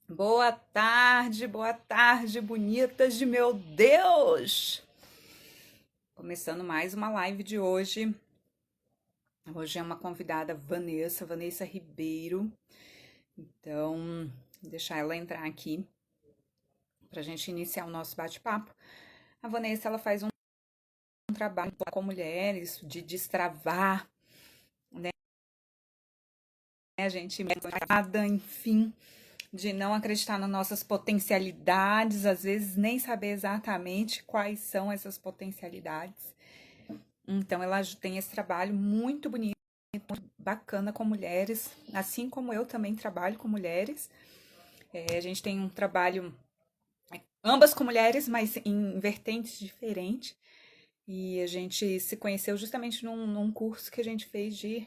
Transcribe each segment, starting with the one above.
Boa tarde, bonitas de meu Deus! Começando mais uma live de hoje. Hoje é uma convidada, Vanessa Ribeiro. Então, vou deixar ela entrar aqui para a gente iniciar o nosso bate-papo. A Vanessa, ela faz um trabalho com mulheres de destravar, né? A gente, enfim, de não acreditar nas nossas potencialidades, às vezes nem saber exatamente quais são essas potencialidades. Então, ela tem esse trabalho muito bonito, muito bacana com mulheres, assim como eu também trabalho com mulheres. A gente tem um trabalho, ambas com mulheres, mas em vertentes diferentes. E a gente se conheceu justamente num curso que a gente fez de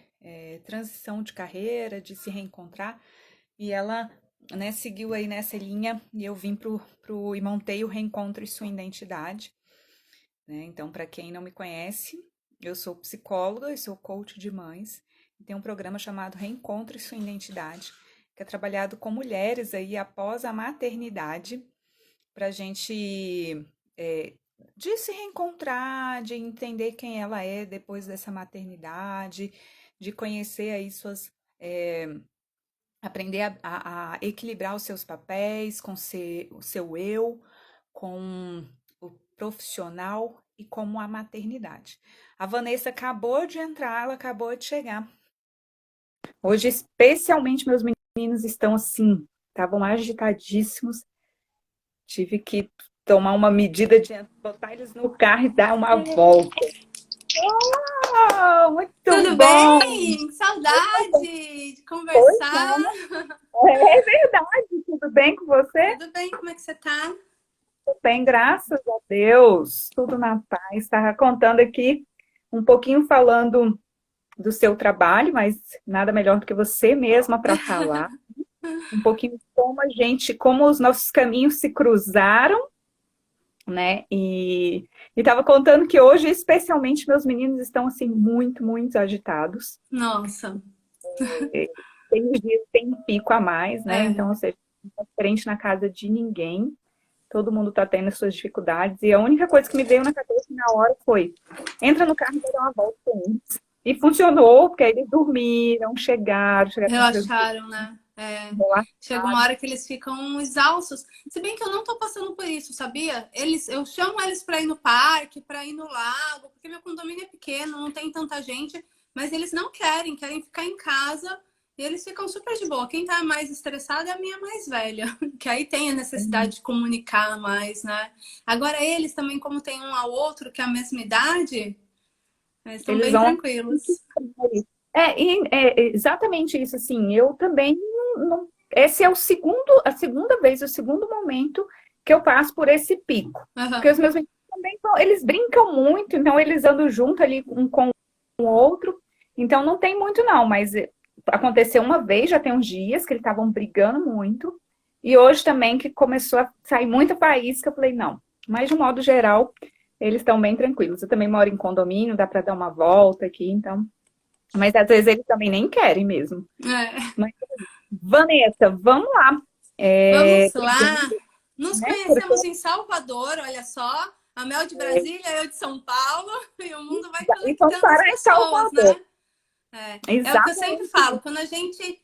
transição de carreira, de se reencontrar. E ela, né, seguiu aí nessa linha e eu vim e montei o Reencontro e Sua Identidade. Né? Então, para quem não me conhece, eu sou psicóloga e sou coach de mães. E tem um programa chamado Reencontro e Sua Identidade, que é trabalhado com mulheres aí após a maternidade, para a gente de se reencontrar, de entender quem ela é depois dessa maternidade, de conhecer aí suas aprender a equilibrar os seus papéis com o seu eu, com o profissional e como a maternidade. A Vanessa acabou de entrar, ela acabou de chegar. Hoje, especialmente, meus meninos estão assim, estavam agitadíssimos. Tive que tomar uma medida de botar eles no carro e dar uma volta. Oh, muito Tudo bom! bem? Saudade de conversar. É verdade, tudo bem com você? Tudo bem, como é que você tá? Tudo bem, graças a Deus, tudo na paz. Estava contando aqui um pouquinho falando do seu trabalho, mas nada melhor do que você mesma para falar. Um pouquinho como os nossos caminhos se cruzaram, né? E estava contando que hoje, especialmente, meus meninos estão assim muito agitados. Nossa, Tem os dias que tem um pico a mais, né? é. Então, ou seja, não é diferente na casa de ninguém. Todo mundo está tendo as suas dificuldades. E a única coisa que me veio na cabeça na hora foi: entra no carro e vai dar uma volta com eles. E funcionou, porque aí eles dormiram, chegaram tranquilos, Relaxaram, né? É. Chega uma relaxados. hora que eles ficam exaustos. Se bem que eu não tô passando por isso, sabia? Eu chamo eles para ir no parque, para ir no lago, porque meu condomínio é pequeno, não tem tanta gente, mas eles não querem ficar em casa. E eles ficam super de boa. Quem tá mais estressado é a minha mais velha, que aí tem a necessidade de comunicar mais, né? Agora eles também, como tem um ao outro, que é a mesma idade, eles estão Eles bem vão. tranquilos. Exatamente isso, assim, eu também esse é a segunda vez, o segundo momento que eu passo por esse pico. Porque Uhum. os meus meninos também, eles brincam muito, então eles andam junto ali um com o outro, então não tem muito não, mas aconteceu uma vez, já tem uns dias, que eles estavam brigando muito, e hoje também que começou a sair muita faísca, eu falei, não, mas de um modo geral, eles estão bem tranquilos. Eu também moro em condomínio, dá para dar uma volta aqui, então mas às vezes eles também nem querem mesmo. É. Mas, Vanessa, vamos lá. Vamos Primeiro, lá. Nos né? Porque conhecemos em Salvador, olha só. A Mel de Brasília, eu de São Paulo, e o mundo vai e vamos conectando as parar em pessoas, Salvador. né? É o que eu sempre Exatamente. falo, quando a gente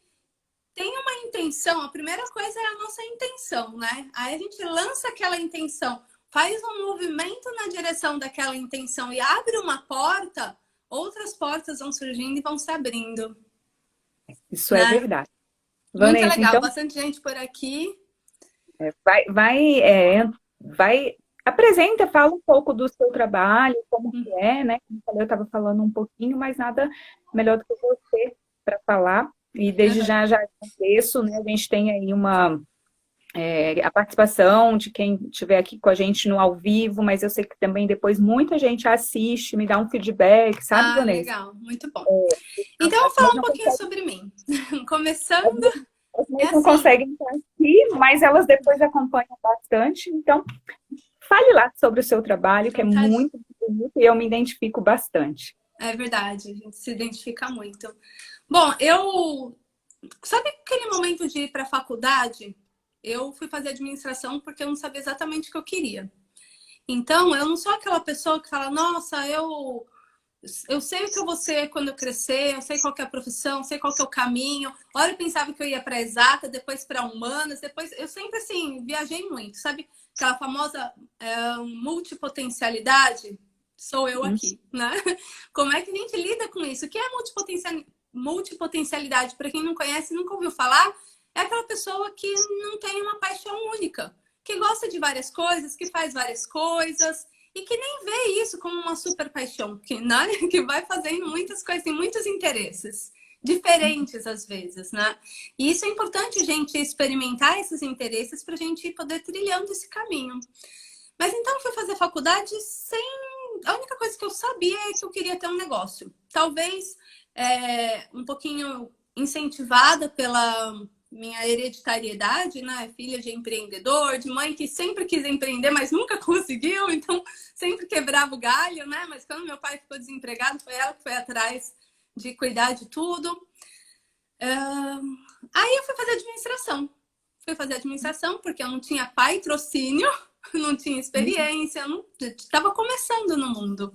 tem uma intenção, a primeira coisa é a nossa intenção, né? Aí a gente lança aquela intenção, faz um movimento na direção daquela intenção e abre uma porta, outras portas vão surgindo e vão se abrindo, Isso é né? verdade. Muito Vanessa, legal, então, bastante gente por aqui. vai, apresenta, fala um pouco do seu trabalho, como que é, né? Como eu falei, eu estava falando um pouquinho, mas nada melhor do que você para falar. E desde Uhum. já agradeço, né? A gente tem aí a participação de quem estiver aqui com a gente no ao vivo, mas eu sei que também depois muita gente assiste, me dá um feedback, sabe, Ah, Vanessa? legal, muito bom. Então, vou Mas falar um não pouquinho consegue, sobre mim. Começando, as é mães não assim, conseguem estar aqui, mas elas depois acompanham bastante. Então, fale lá sobre o seu trabalho, que é vontade. muito bonito e eu me identifico bastante. É verdade, a gente se identifica muito. Bom, eu. Sabe aquele momento de ir para a faculdade? eu fui fazer administração porque eu não sabia exatamente o que eu queria. Então, eu não sou aquela pessoa que fala, nossa, eu sei o que eu vou ser quando eu crescer, eu sei qual que é a profissão, eu sei qual que é o caminho. Hora eu pensava que eu ia para exata, depois para humanas, depois eu sempre assim viajei muito, sabe? Aquela famosa multipotencialidade, sou eu aqui, né? Como é que a gente lida com isso? O que é multipotencialidade? Para quem não conhece, nunca ouviu falar, é aquela pessoa que não tem uma paixão única, que gosta de várias coisas, que faz várias coisas e que nem vê isso como uma super paixão, que, né? Que vai fazendo muitas coisas, tem muitos interesses diferentes às vezes, né? E isso é importante a gente experimentar esses interesses para a gente poder trilhando esse caminho. Mas então eu fui fazer faculdade sem... A única coisa que eu sabia é que eu queria ter um negócio. Talvez um pouquinho incentivada pela minha hereditariedade, né? Filha de empreendedor, de mãe que sempre quis empreender, mas nunca conseguiu, então sempre quebrava o galho, né? Mas quando meu pai ficou desempregado, foi ela que foi atrás de cuidar de tudo. Aí eu fui fazer administração. Fui fazer administração porque eu não tinha patrocínio, não tinha experiência, estava começando no mundo.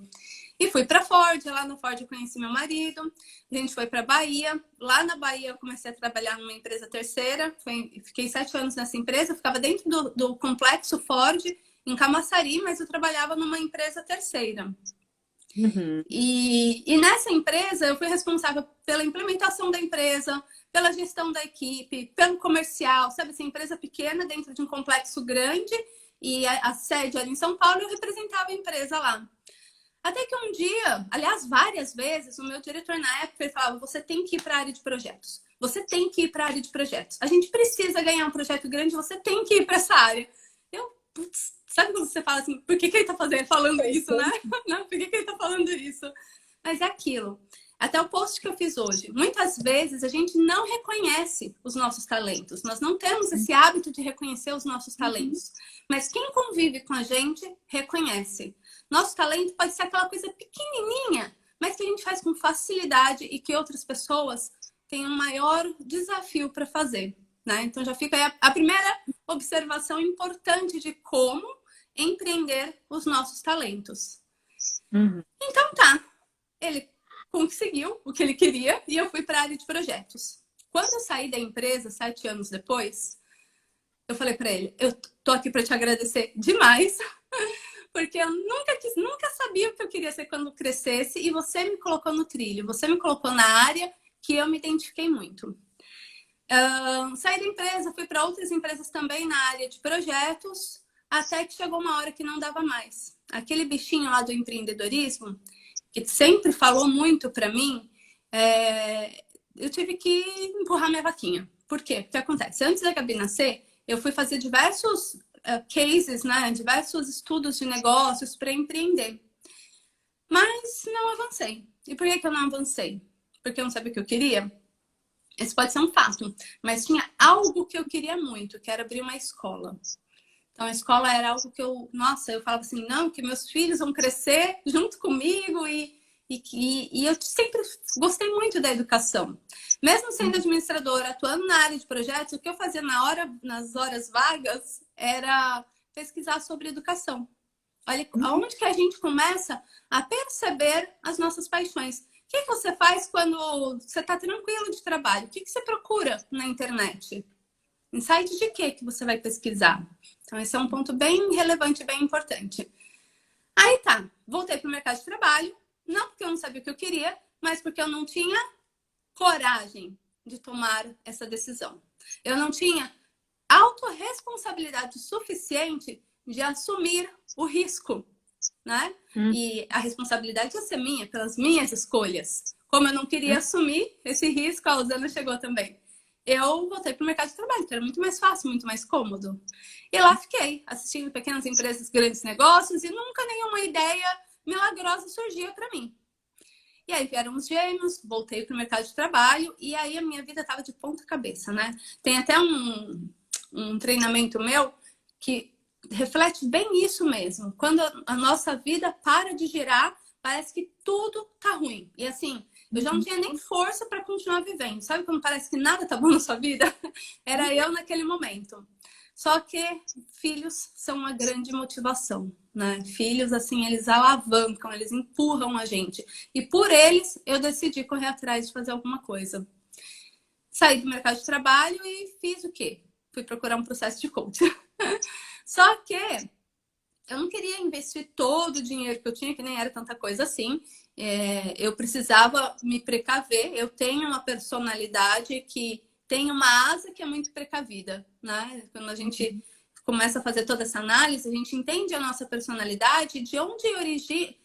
E fui para Ford, lá no Ford eu conheci meu marido, a gente foi para Bahia. Lá na Bahia eu comecei a trabalhar numa empresa terceira, fiquei 7 anos nessa empresa, eu ficava dentro do complexo Ford, em Camaçari, mas eu trabalhava numa empresa terceira. Uhum. E nessa empresa eu fui responsável pela implementação da empresa, pela gestão da equipe, pelo comercial, sabe, essa empresa pequena dentro de um complexo grande, e a sede era em São Paulo, eu representava a empresa lá. Até que um dia, aliás, várias vezes, o meu diretor na época ele falava, você tem que ir para a área de projetos. Você tem que ir para a área de projetos. A gente precisa ganhar um projeto grande, você tem que ir para essa área. Eu, putz, sabe quando você fala assim, por que ele tá falando isso, né? Não, por que ele tá falando isso? Mas é aquilo. Até o post que eu fiz hoje. Muitas vezes a gente não reconhece os nossos talentos. Nós não temos esse hábito de reconhecer os nossos talentos. Mas quem convive com a gente, reconhece. Nosso talento pode ser aquela coisa pequenininha, mas que a gente faz com facilidade e que outras pessoas têm um maior desafio para fazer, né? Então já fica aí a primeira observação importante de como empreender os nossos talentos. Uhum. Então tá, ele conseguiu o que ele queria e eu fui para a área de projetos. Quando eu saí da empresa, 7 anos depois, eu falei para ele, eu tô aqui para te agradecer demais, porque eu nunca sabia o que eu queria ser quando crescesse e você me colocou no trilho, você me colocou na área que eu me identifiquei muito. Saí da empresa, fui para outras empresas também na área de projetos, até que chegou uma hora que não dava mais. Aquele bichinho lá do empreendedorismo, que sempre falou muito para mim, eu tive que empurrar minha vaquinha. Por quê? O que acontece? Antes da Gabi nascer, eu fui fazer diversos cases, né? Diversos estudos de negócios para empreender. Mas não avancei. E por que eu não avancei? Porque eu não sabia o que eu queria? Esse pode ser um fato. Mas tinha algo que eu queria muito, que era abrir uma escola. Então, a escola era algo que eu falava assim, não, que meus filhos vão crescer junto comigo e eu sempre gostei muito da educação. Mesmo sendo administradora, atuando na área de projetos, o que eu fazia nas horas vagas era pesquisar sobre educação. Olha, aonde que a gente começa a perceber as nossas paixões. O que você faz quando você está tranquilo de trabalho? O que você procura na internet? Em site de que você vai pesquisar? Então, esse é um ponto bem relevante, bem importante. Aí tá, voltei para o mercado de trabalho, não porque eu não sabia o que eu queria, mas porque eu não tinha coragem de tomar essa decisão. Eu não tinha autorresponsabilidade suficiente de assumir o risco, né? E a responsabilidade ia ser minha, pelas minhas escolhas. Como eu não queria assumir esse risco, a Rosana chegou também. Eu voltei para o mercado de trabalho, que era muito mais fácil, muito mais cômodo. E lá fiquei, assistindo pequenas empresas, grandes negócios, e nunca nenhuma ideia milagrosa surgia para mim. E aí vieram os gêmeos, voltei para o mercado de trabalho, e aí a minha vida estava de ponta cabeça, né? Tem até um treinamento meu que reflete bem isso mesmo. Quando a nossa vida para de girar, parece que tudo tá ruim. E assim, Eu já não tinha nem força para continuar vivendo. Sabe quando parece que nada tá bom na sua vida? Era eu naquele momento. Só que filhos são uma grande motivação, né? Filhos, assim, eles alavancam, eles empurram a gente. E por eles, eu decidi correr atrás de fazer alguma coisa. Saí do mercado de trabalho e fiz o quê? Fui procurar um processo de coaching. Só que eu não queria investir todo o dinheiro que eu tinha, que nem era tanta coisa assim. Eu precisava me precaver. Eu tenho uma personalidade que tem uma asa que é muito precavida, né? Quando a gente começa a fazer toda essa análise, a gente entende a nossa personalidade, de onde origem,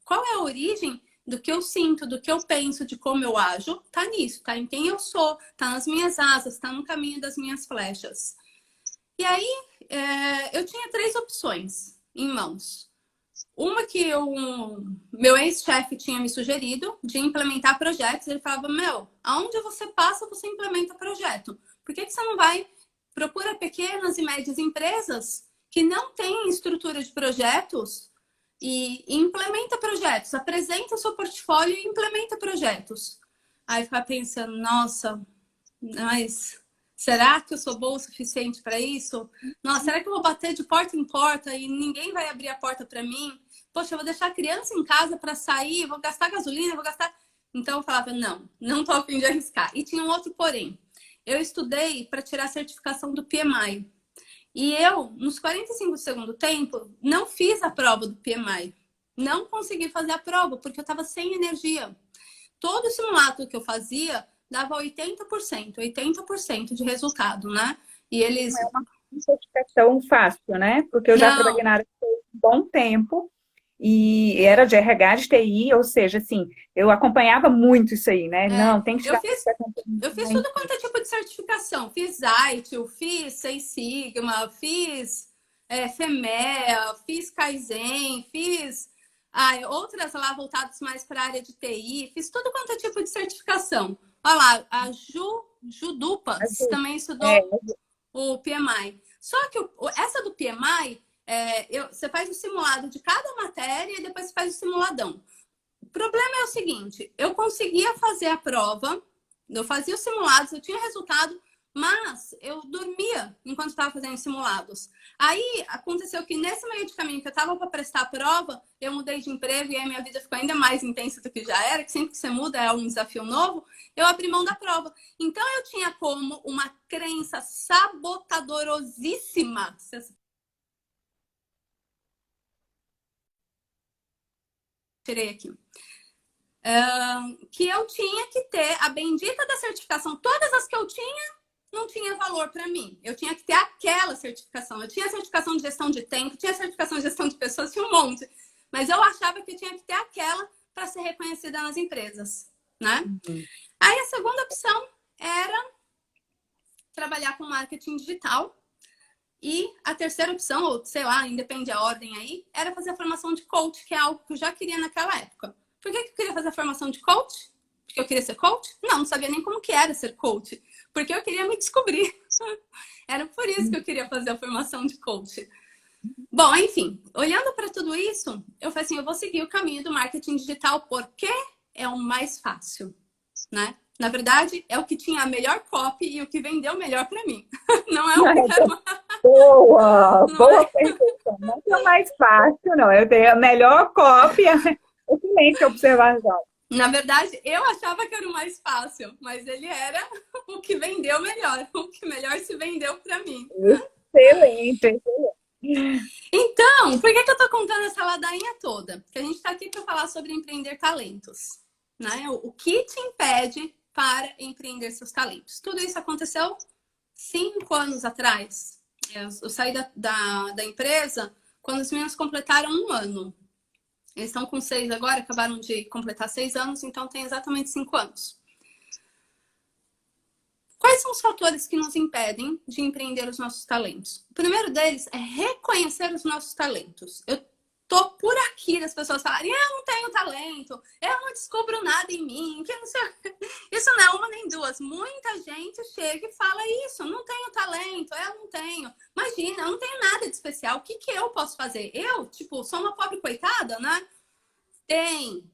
qual é a origem do que eu sinto, do que eu penso, de como eu ajo, tá nisso, tá em quem eu sou, tá nas minhas asas, tá no caminho das minhas flechas. E aí, eu tinha 3 opções em mãos. Uma que meu ex-chefe tinha me sugerido de implementar projetos. Ele falava, aonde você passa, você implementa projeto. Por que você não vai procura pequenas e médias empresas que não têm estrutura de projetos e implementa projetos, apresenta seu portfólio e implementa projetos. Aí ficava pensando, nossa, mas será que eu sou boa o suficiente para isso? Nossa, será que eu vou bater de porta em porta e ninguém vai abrir a porta para mim? Poxa, eu vou deixar a criança em casa para sair, vou gastar gasolina, vou gastar... Então eu falava, não tô a fim de arriscar. E tinha um outro porém. Eu estudei para tirar a certificação do PMI. E eu, nos 45 do segundo tempo, não fiz a prova do PMI. Não consegui fazer a prova, porque eu estava sem energia. Todo simulado que eu fazia dava 80% de resultado, né? E eles... Não é uma certificação fácil, né? Porque eu já trabalhei Não, na área por um bom tempo e era de RH, de TI, ou seja, assim, eu acompanhava muito isso aí, né? Não, tem que eu tirar a fiz certificação. Eu fiz tudo quanto é tipo de certificação. Fiz ITIL, fiz Seis Sigma, fiz FEMEA, fiz Kaizen, fiz outras lá voltadas mais para a área de TI. Fiz tudo quanto é tipo de certificação. Olha lá, a Judupas Assim, também é, estudou o PMI. Só que essa do PMI, você faz o simulado de cada matéria e depois você faz o simuladão. O problema é o seguinte, eu conseguia fazer a prova, eu fazia os simulados, eu tinha resultado, mas eu dormia enquanto estava fazendo os simulados. Aí aconteceu que nesse meio de caminho que eu estava para prestar a prova, eu mudei de emprego e aí minha vida ficou ainda mais intensa do que já era, que sempre que você muda é um desafio novo, eu abri mão da prova. Então eu tinha como uma crença sabotadorosíssima. Tirei aqui. Que eu tinha que ter a bendita da certificação. Todas as que eu tinha, não tinha valor para mim. Eu tinha que ter aquela certificação. Eu tinha a certificação de gestão de tempo, tinha a certificação de gestão de pessoas, tinha um monte. Mas eu achava que eu tinha que ter aquela para ser reconhecida nas empresas, né? Aí a segunda opção era trabalhar com marketing digital. E a terceira opção, ou sei lá, independe a ordem aí, era fazer a formação de coach, que é algo que eu já queria naquela época. Por que eu queria fazer a formação de coach? Porque eu queria ser coach? Não sabia nem como que era ser coach. Porque eu queria me descobrir. Era por isso que eu queria fazer a formação de coach. Bom, enfim, olhando para tudo isso, eu falei assim, eu vou seguir o caminho do marketing digital porque é o mais fácil, né? Na verdade, é o que tinha a melhor copy e o que vendeu melhor para mim. Não é o que era... Boa, boa percepção. Não é mais fácil, não. Eu tenho a melhor cópia. Excelente observação. Na verdade, eu achava que era o mais fácil, mas ele era o que vendeu melhor, o que melhor se vendeu para mim. Excelente, excelente. Então, por que eu tô contando essa ladainha toda? Porque a gente está aqui para falar sobre empreender talentos, né? O que te impede para empreender seus talentos? Tudo isso aconteceu 5 anos atrás. Eu saí da empresa quando os meninos completaram 1 ano. Eles estão com 6 agora, acabaram de completar 6 anos, então tem exatamente 5 anos. Quais são os fatores que nos impedem de empreender os nossos talentos? O primeiro deles é reconhecer os nossos talentos. Eu tô por aqui das pessoas falarem, eu não tenho talento, eu não descubro nada em mim, que não sei... Isso não é uma nem duas. Muita gente chega e fala isso, não tenho talento, eu não tenho. Imagina, eu não tenho nada de especial, o que eu posso fazer? Eu, tipo, sou uma pobre coitada, né? Tem.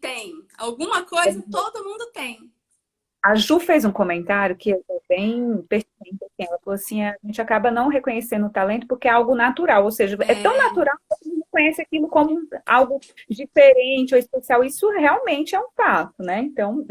Tem. Alguma coisa todo mundo tem. A Ju fez um comentário que é bem pertinente, assim, ela falou assim, a gente acaba não reconhecendo o talento porque é algo natural, ou seja, é tão É, natural que a gente reconhece aquilo como algo diferente ou especial. Isso realmente é um fato, né? Então,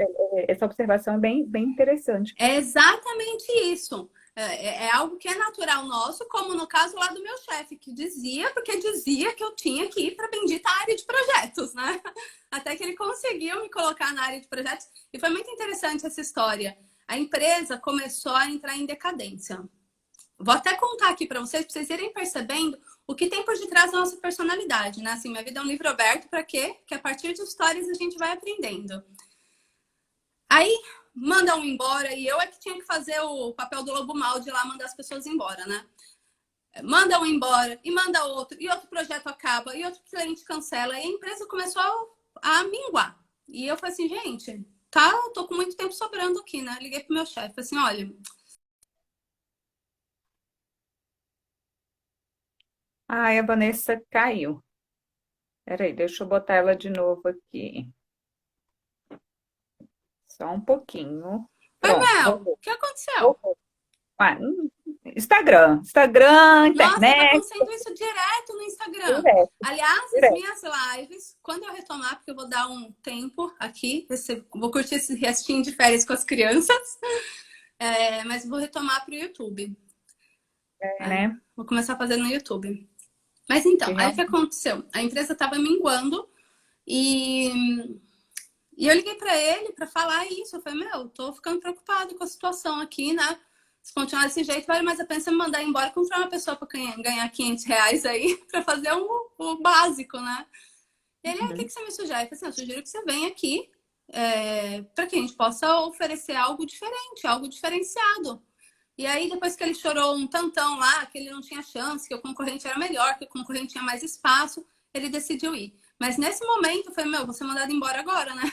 essa observação é bem interessante. é exatamente isso. É algo que é natural nosso, como no caso lá do meu chefe, que dizia, porque dizia que eu tinha que ir para a bendita área de projetos, né? Até que ele conseguiu me colocar na área de projetos. E foi muito interessante essa história. A empresa começou a entrar em decadência. Vou até contar aqui para vocês irem percebendo o que tem por detrás da nossa personalidade, né? Assim, minha vida é um livro aberto para quê? Que a partir de histórias a gente vai aprendendo. Aí manda um embora e eu é que tinha que fazer o papel do lobo mal de lá mandar as pessoas embora, né? Manda um embora e manda outro, e outro projeto acaba, e outro cliente cancela, e a empresa começou a minguar. E eu falei assim, gente, tá, tô com muito tempo sobrando aqui, né? Liguei pro meu chefe, assim, olha, Ai, a Vanessa caiu. Peraí, deixa eu botar ela de novo aqui. Só um pouquinho. oi, Pronto, Mel, o voltou. que aconteceu? Voltou. Instagram, Nossa, tá internet, acontecendo isso direto no Instagram. direto, Aliás, as direto. minhas lives, quando eu retomar, porque eu vou dar um tempo aqui, vou curtir esse restinho de férias com as crianças, mas vou retomar para o YouTube. Né? Né? Vou começar a fazer no YouTube. Mas então, Que aí o que realmente aconteceu? A empresa estava minguando e eu liguei para ele para falar isso. Eu falei, meu, tô ficando preocupado com a situação aqui, né? Se continuar desse jeito, vale mais a pena você me mandar embora e comprar uma pessoa para ganhar R$ 500 aí para fazer o básico, né? E ele, o que, uhum. que você me sugere? Eu falei assim, eu sugiro que você venha aqui para que a gente possa oferecer algo diferente, algo diferenciado. E aí, depois que ele chorou um tantão lá, que ele não tinha chance, que o concorrente era melhor, que o concorrente tinha mais espaço, ele decidiu ir. Mas nesse momento, eu falei, meu, vou ser mandado embora agora, né?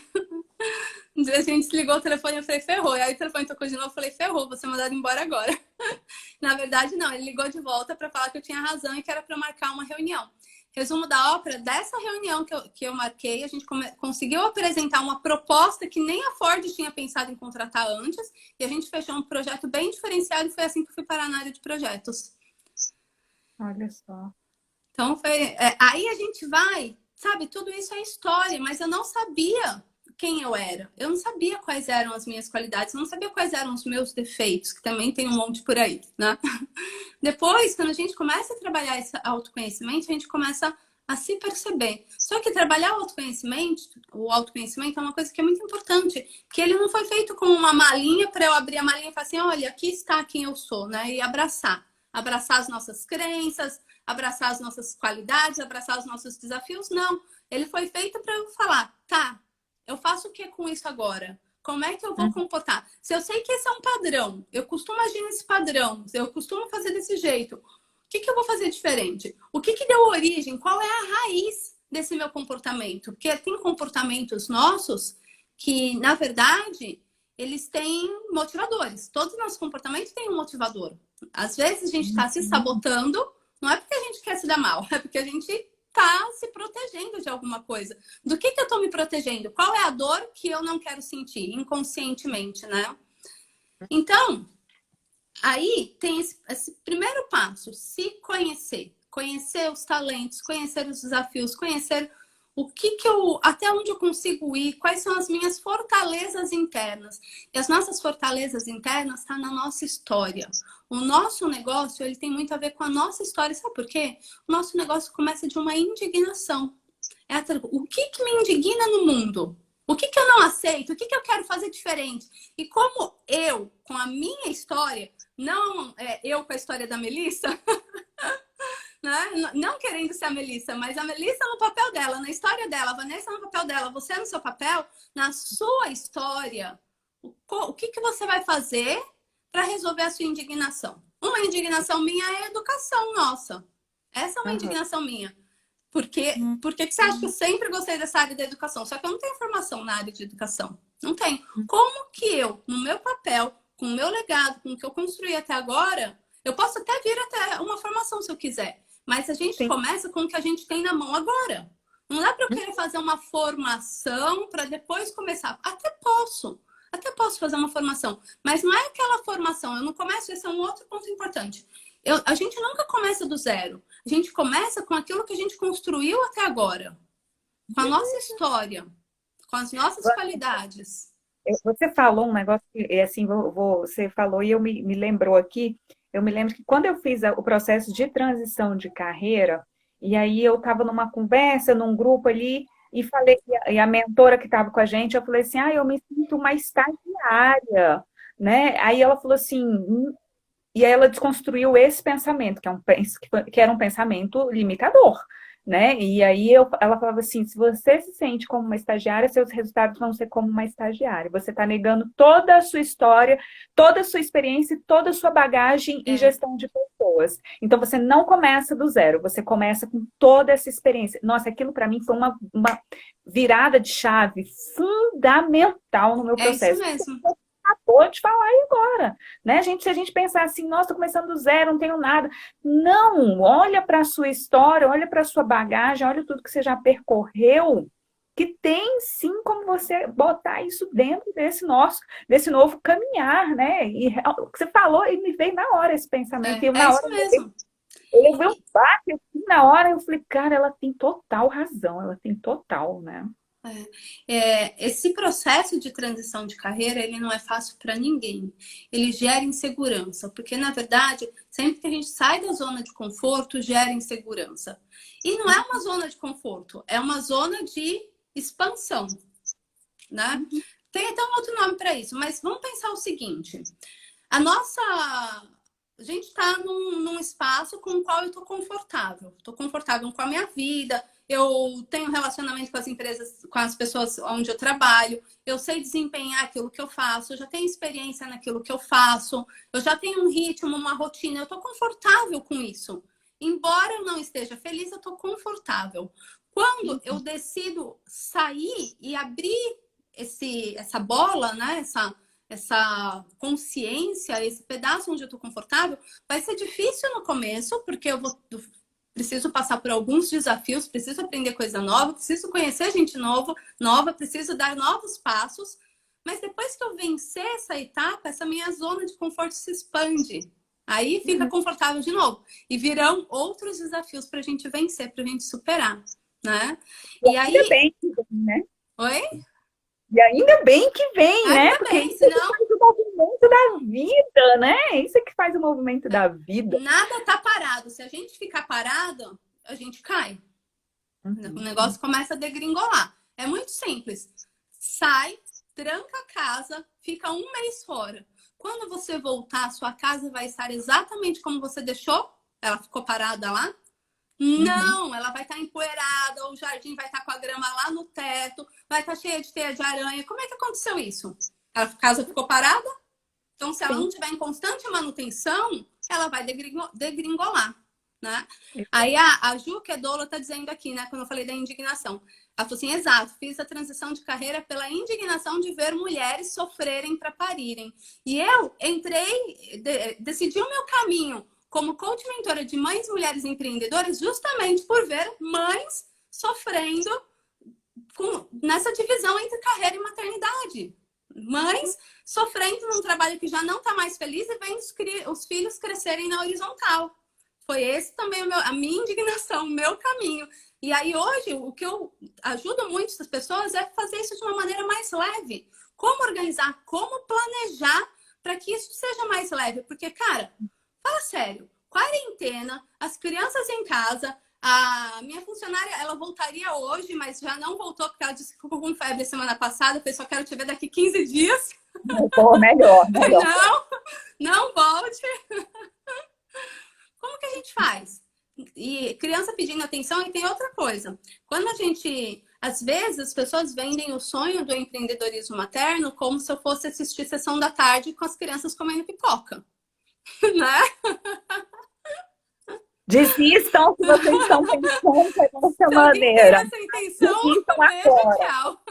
A gente desligou o telefone, eu falei, ferrou. E aí o telefone tocou de novo, eu falei, ferrou, vou ser mandado embora agora. Na verdade, não, ele ligou de volta para falar que eu tinha razão e que era para marcar uma reunião. Resumo da ópera, dessa reunião que eu marquei, a gente conseguiu apresentar uma proposta que nem a Ford tinha pensado em contratar antes, e a gente fechou um projeto bem diferenciado e foi assim que eu fui parar na área de projetos. Olha só. Então, aí a gente vai, sabe, tudo isso é história, mas eu não sabia quem eu era. Eu não sabia quais eram as minhas qualidades, eu não sabia quais eram os meus defeitos, que também tem um monte por aí, né? Depois, quando a gente começa a trabalhar esse autoconhecimento, a gente começa a se perceber. Só que trabalhar o autoconhecimento é uma coisa que é muito importante, que ele não foi feito como uma malinha para eu abrir a malinha e falar assim, olha, aqui está quem eu sou, né? E abraçar. Abraçar as nossas crenças, abraçar as nossas qualidades, abraçar os nossos desafios. Não. Ele foi feito para eu falar, tá, eu faço o que com isso agora? Como é que eu vou Hum, comportar? Se eu sei que esse é um padrão, eu costumo agir nesse padrão, eu costumo fazer desse jeito, o que eu vou fazer diferente? O que deu origem? Qual é a raiz desse meu comportamento? Porque tem comportamentos nossos que, na verdade, eles têm motivadores. Todos os nossos comportamentos têm um motivador. Às vezes a gente está se hum. sabotando, não é porque a gente quer se dar mal, é porque a gente está se protegendo de alguma coisa. Do que eu estou me protegendo? Qual é a dor que eu não quero sentir inconscientemente, né? Então, aí tem esse primeiro passo, se conhecer. Conhecer os talentos, conhecer os desafios, conhecer o que até onde eu consigo ir, quais são as minhas fortalezas internas. E as nossas fortalezas internas estão na nossa história. O nosso negócio, ele tem muito a ver com a nossa história. Sabe por quê? O nosso negócio começa de uma indignação. O que me indigna no mundo? O que eu não aceito? O que eu quero fazer diferente? E como eu, com a minha história, não eu com a história da Melissa, né? Não querendo ser a Melissa, mas a Melissa no papel dela, na história dela, a Vanessa no papel dela, você no seu papel, na sua história, o que você vai fazer para resolver a sua indignação? Uma indignação minha é a educação nossa. Essa é uma Aham. indignação minha. Por que você acha que eu sempre gostei dessa área da educação? Só que eu não tenho formação na área de educação. Não tenho. Como que eu, no meu papel, com o meu legado, com o que eu construí até agora, eu posso até vir até uma formação se eu quiser. Mas a gente Sim. começa com o que a gente tem na mão agora. Não dá para eu querer fazer uma formação para depois começar. Até posso fazer uma formação, mas não é aquela formação. Eu não começo, esse é um outro ponto importante. A gente nunca começa do zero. A gente começa com aquilo que a gente construiu até agora, com a nossa história, com as nossas qualidades. Você falou um negócio que, assim, você falou e me lembrou aqui. Eu me lembro que quando eu fiz o processo de transição de carreira, e aí eu estava numa conversa, num grupo ali, e falei, e a mentora que estava com a gente, eu falei assim, eu me sinto uma estagiária, né? Aí ela falou assim, e aí ela desconstruiu esse pensamento, que era um pensamento limitador, né? E aí ela falava assim: se você se sente como uma estagiária, seus resultados vão ser como uma estagiária. Você está negando toda a sua história, toda a sua experiência, toda a sua bagagem em gestão de pessoas. Então você não começa do zero, você começa com toda essa experiência. Nossa, aquilo para mim foi uma virada de chave fundamental no meu processo. É isso mesmo. Acabou de falar aí agora, né, gente? Se a gente pensar assim, nossa, tô começando do zero, não tenho nada. Não, olha para a sua história, olha para a sua bagagem, olha tudo que você já percorreu, que tem sim como você botar isso dentro desse novo caminhar, né? E o que você falou, e me veio na hora esse pensamento. E eu, É na isso hora, mesmo. eu levei um baque, assim, na hora eu falei, cara, ela tem total razão, ela tem total, né? Esse processo de transição de carreira, ele não é fácil para ninguém. Ele gera insegurança, porque na verdade, sempre que a gente sai da zona de conforto, gera insegurança. E não é uma zona de conforto, é uma zona de expansão, né? Tem até um outro nome para isso, mas vamos pensar o seguinte: a gente está num espaço com o qual eu estou confortável. Estou confortável com a minha vida, eu tenho relacionamento com as empresas, com as pessoas onde eu trabalho, eu sei desempenhar aquilo que eu faço, eu já tenho experiência naquilo que eu faço, eu já tenho um ritmo, uma rotina, eu estou confortável com isso. Embora eu não esteja feliz, eu estou confortável. Quando eu decido sair e abrir essa bola, né? Essa consciência, esse pedaço onde eu estou confortável, vai ser difícil no começo, porque preciso passar por alguns desafios, preciso aprender coisa nova, preciso conhecer gente nova, preciso dar novos passos. Mas depois que eu vencer essa etapa, essa minha zona de conforto se expande. Aí fica confortável de novo. E virão outros desafios para a gente vencer, para a gente superar, né? E aí... bem, né? Oi? E ainda bem que vem, né? Porque bem, isso senão... que faz o movimento da vida, né? Isso é que faz o movimento da vida. Nada tá parado. Se a gente ficar parado, a gente cai. O negócio começa a degringolar. É muito simples. Sai, tranca a casa, fica um mês fora. Quando você voltar, a sua casa vai estar exatamente como você deixou? Ela ficou parada lá? Não, ela vai estar empoeirada, o jardim vai estar com a grama lá no teto, vai estar cheia de teia de aranha. Como é que aconteceu isso? A casa ficou parada? Então, se ela não estiver em constante manutenção, ela vai degringolar, né? Aí a Ju, que é doula, tá dizendo aqui, né? Quando eu falei da indignação. Ela falou assim, exato, fiz a transição de carreira pela indignação de ver mulheres sofrerem para parirem. E eu decidi o meu caminho como coach mentora de mães e mulheres empreendedoras justamente por ver mães sofrendo nessa divisão entre carreira e maternidade. Mães sofrendo num trabalho que já não está mais feliz e vendo os filhos crescerem na horizontal. Foi esse também a minha indignação, o meu caminho. E aí hoje, o que eu ajudo muito as pessoas é fazer isso de uma maneira mais leve. Como organizar, como planejar para que isso seja mais leve. Porque, cara, fala sério, quarentena, as crianças em casa, a minha funcionária, ela voltaria hoje, mas já não voltou porque ela disse que ficou com febre semana passada. Eu falei, só quero te ver daqui 15 dias. Pô, melhor. Não volte. Como que a gente faz? E criança pedindo atenção, e tem outra coisa. Quando a gente... Às vezes, as pessoas vendem o sonho do empreendedorismo materno como se eu fosse assistir sessão da tarde com as crianças comendo pipoca. Né? Desistam se vocês estão pensando dessa maneira. Essa intenção, tchau.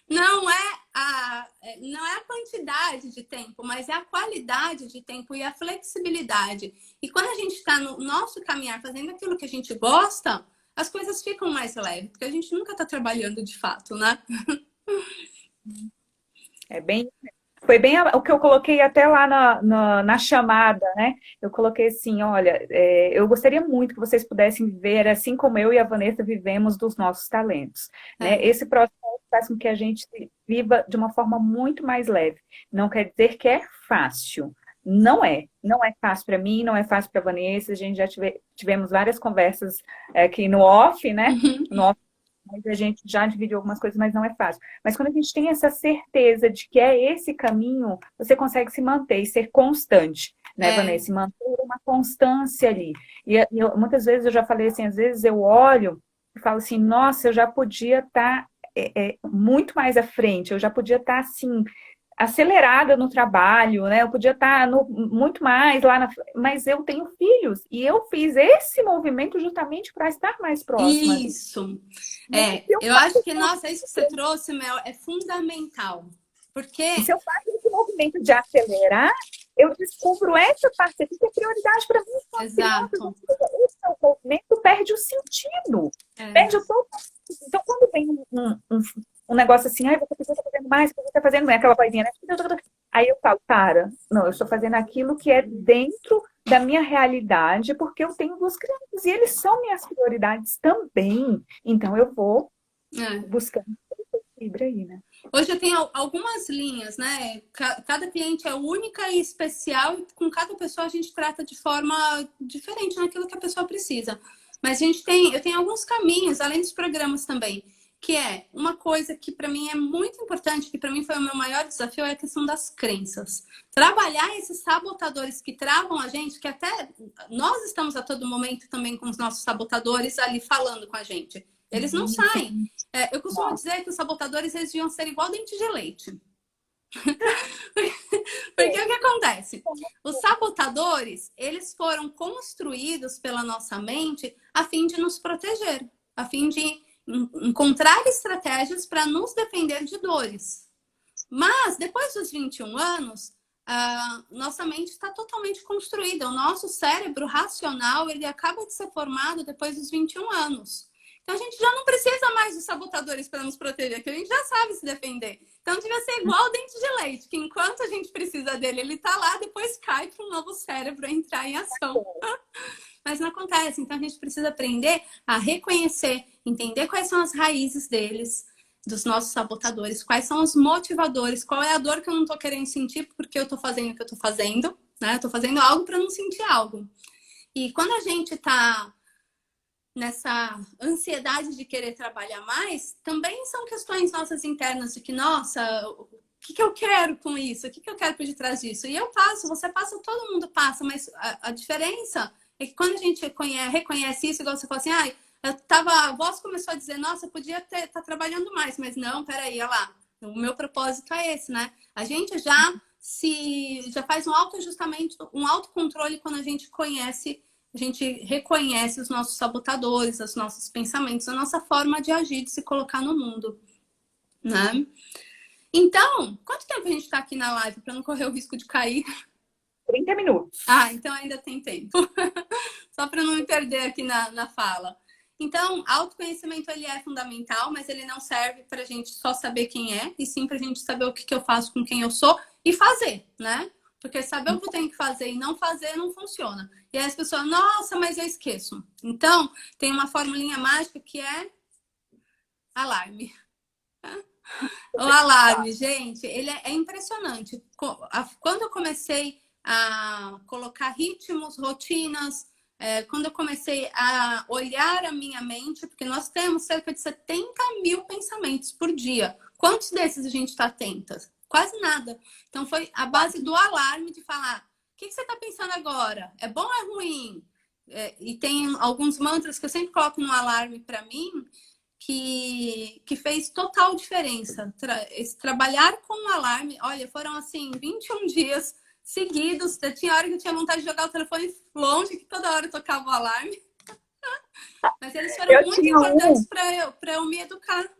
Não é a quantidade de tempo, mas é a qualidade de tempo e a flexibilidade. E quando a gente está no nosso caminhar, fazendo aquilo que a gente gosta, as coisas ficam mais leves, porque a gente nunca tá trabalhando de fato, né? É bem, foi bem o que eu coloquei até lá na chamada, né? Eu coloquei assim, olha, eu gostaria muito que vocês pudessem viver assim como eu e a Vanessa vivemos dos nossos talentos, né? É. Esse processo faz com que a gente viva de uma forma muito mais leve. Não quer dizer que é fácil. Não é fácil para mim, não é fácil para a Vanessa. A gente já tivemos várias conversas aqui no off, né? Uhum. No off, mas a gente já dividiu algumas coisas, mas não é fácil. Mas quando a gente tem essa certeza de que é esse caminho, você consegue se manter e ser constante, né, É. Vanessa? Manter uma constância ali. Muitas vezes eu já falei assim, às vezes eu olho e falo assim, nossa, eu já podia estar muito mais à frente, eu já podia estar assim, acelerada no trabalho, né? Eu podia estar muito mais lá mas eu tenho filhos e eu fiz esse movimento justamente para estar mais próxima deles. Isso. Né? Eu acho que, nossa, isso que você trouxe, Mel, é fundamental. E Porque, se eu faço esse movimento de acelerar, eu descubro essa parte aqui que é prioridade para mim com as crianças. exato. Esse movimento perde o sentido. É. Perde o todo. Então, quando vem um negócio assim, ai, você precisa estar fazendo mais, você está fazendo mais, aquela vozinha, né? Aí eu falo, cara, não, eu estou fazendo aquilo que é dentro da minha realidade, porque eu tenho duas crianças e eles são minhas prioridades também. Então, eu vou É. buscando esse equilíbrio aí, né? Hoje eu tenho algumas linhas, né? Cada cliente é única e especial, e com cada pessoa a gente trata de forma diferente naquilo que a pessoa precisa. Mas eu tenho alguns caminhos, além dos programas também, que é uma coisa que para mim é muito importante, que para mim foi o meu maior desafio, é a questão das crenças. Trabalhar esses sabotadores que travam a gente, que até nós estamos a todo momento também com os nossos sabotadores ali falando com a gente. Eles não saem. Eu costumo dizer que os sabotadores eles deviam ser igual dente de leite. Porque o que acontece? Os sabotadores, eles foram construídos pela nossa mente a fim de nos proteger, a fim de encontrar estratégias para nos defender de dores. Mas, depois dos 21 anos, nossa mente está totalmente construída. O nosso cérebro racional, ele acaba de ser formado depois dos 21 anos. Então, a gente já não precisa mais dos sabotadores para nos proteger, porque a gente já sabe se defender. Então, devia ser igual o dente de leite, que enquanto a gente precisa dele, ele está lá, depois cai para um novo cérebro entrar em ação. Mas não acontece. Então, a gente precisa aprender a reconhecer, entender quais são as raízes deles, dos nossos sabotadores, quais são os motivadores, qual é a dor que eu não estou querendo sentir porque eu estou fazendo o que eu estou fazendo, né? Eu estou fazendo algo para não sentir algo. E quando a gente está nessa ansiedade de querer trabalhar mais, também são questões nossas internas de que, nossa, o que eu quero com isso? O que eu quero por detrás disso? E eu passo, você passa, todo mundo passa, mas a diferença é que quando a gente reconhece isso, igual você falou assim, a voz começou a dizer, nossa, eu podia estar trabalhando mais, mas não, peraí, olha lá, o meu propósito é esse, né? A gente já faz um autoajustamento, um autocontrole quando a gente reconhece os nossos sabotadores, os nossos pensamentos, a nossa forma de agir, de se colocar no mundo, né? Então, quanto tempo a gente está aqui na live para não correr o risco de cair? 30 minutos. Então ainda tem tempo. Só para não me perder aqui na fala. Então, autoconhecimento ele é fundamental, mas ele não serve para a gente só saber quem é, e sim para a gente saber o que eu faço com quem eu sou e fazer, né? Porque saber o que eu tenho que fazer e não fazer não funciona. E aí as pessoas, nossa, mas eu esqueço. Então, tem uma formulinha mágica que é alarme. O alarme, gente, ele é impressionante. Quando eu comecei a colocar ritmos, rotinas, quando eu comecei a olhar a minha mente, porque nós temos cerca de 70 mil pensamentos por dia. Quantos desses a gente está atenta? Quase nada. Então, foi a base do alarme de falar, o que você está pensando agora? É bom ou é ruim? E tem alguns mantras que eu sempre coloco no alarme para mim, que fez total diferença. Trabalhar com o alarme, olha, foram assim, 21 dias seguidos. Tinha hora que eu tinha vontade de jogar o telefone longe, que toda hora eu tocava o alarme. Mas eles foram muito importantes para eu me educar.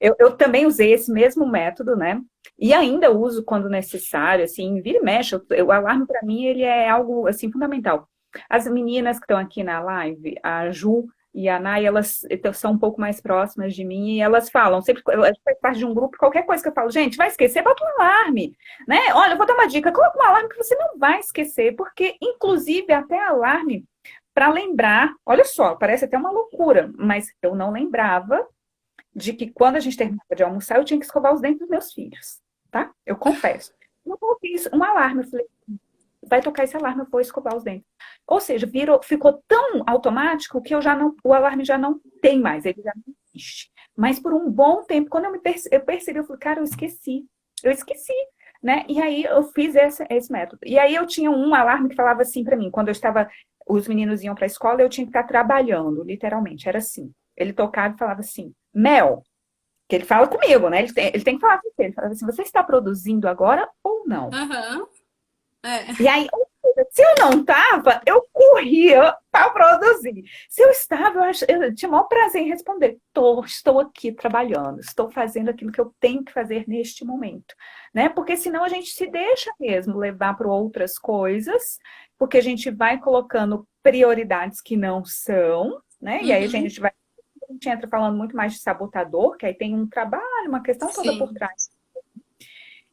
Eu também usei esse mesmo método, né? E ainda uso quando necessário, assim, vira e mexe. O alarme, para mim, ele é algo, assim, fundamental. As meninas que estão aqui na live, a Ju, e a Nay, elas são um pouco mais próximas de mim e elas falam, sempre, a gente faz parte de um grupo, qualquer coisa que eu falo, gente, vai esquecer, bota um alarme, né? Olha, eu vou dar uma dica, coloca um alarme que você não vai esquecer, porque, inclusive, até alarme para lembrar, olha só, parece até uma loucura, mas eu não lembrava de que quando a gente terminava de almoçar, eu tinha que escovar os dentes dos meus filhos, tá? Eu confesso. Eu coloquei um alarme, eu falei, vai tocar esse alarme, eu vou escovar os dentes. Ou seja, ficou tão automático que o alarme já não tem mais, ele já não existe. Mas por um bom tempo, quando eu percebi, eu falei, cara, eu esqueci, né? E aí eu fiz esse método. E aí eu tinha um alarme que falava assim para mim, quando os meninos iam para a escola, eu tinha que estar trabalhando, literalmente, era assim. Ele tocava e falava assim, Mel, que ele fala comigo, né? Ele tem que falar com você. Ele falava assim, você está produzindo agora ou não? Aham. É. E aí, se eu não estava, eu corria para produzir. Se eu estava, eu tinha o maior prazer em responder. Estou aqui trabalhando, estou fazendo aquilo que eu tenho que fazer neste momento, né? Porque senão a gente se deixa mesmo levar para outras coisas, porque a gente vai colocando prioridades que não são, né? E aí Uhum. a gente entra falando muito mais de sabotador, que aí tem um trabalho, uma questão toda por Sim, trás.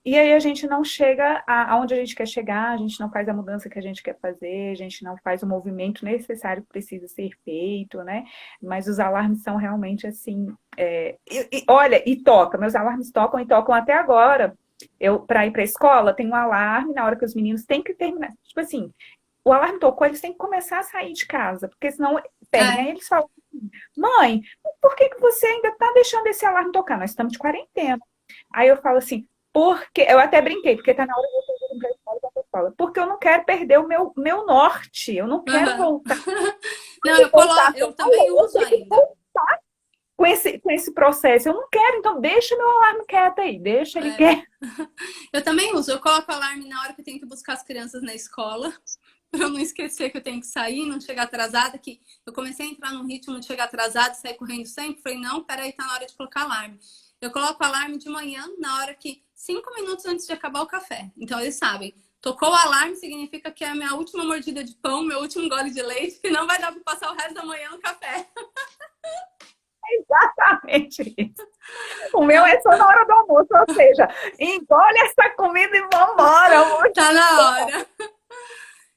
E aí a gente não chega aonde a gente quer chegar, a gente não faz a mudança que a gente quer fazer, a gente não faz o movimento necessário que precisa ser feito, né? Mas os alarmes são realmente assim. Olha, e toca, meus alarmes tocam e tocam até agora. Eu, para ir para a escola, tem um alarme na hora que os meninos têm que terminar. Tipo assim, o alarme tocou, eles têm que começar a sair de casa, porque senão perdem. é, Aí eles falam, mãe, por que que você ainda está deixando esse alarme tocar? Nós estamos de quarentena. Aí eu falo assim, porque eu até brinquei, porque tá na hora de eu ir para a escola, para a escola. Porque eu não quero perder o meu norte, eu não quero aham. voltar. Não, Eu voltar eu sem também eu uso tenho que ainda. com esse processo. Eu não quero, então deixa meu alarme quieto aí, deixa ele É. quieto. Eu também uso. Eu coloco alarme na hora que eu tenho que buscar as crianças na escola, para eu não esquecer que eu tenho que sair, não chegar atrasada, que eu comecei a entrar num ritmo de chegar atrasada e sair correndo sempre. Falei, não, peraí, tá na hora de colocar alarme. Eu coloco alarme de manhã, na hora que 5 minutos antes de acabar o café. Então eles sabem. Tocou o alarme significa que é a minha última mordida de pão, meu último gole de leite, que não vai dar para passar o resto da manhã no café. Exatamente isso. O meu Não, é só na hora do almoço, ou seja, engole essa comida e vambora, amor. tá na hora.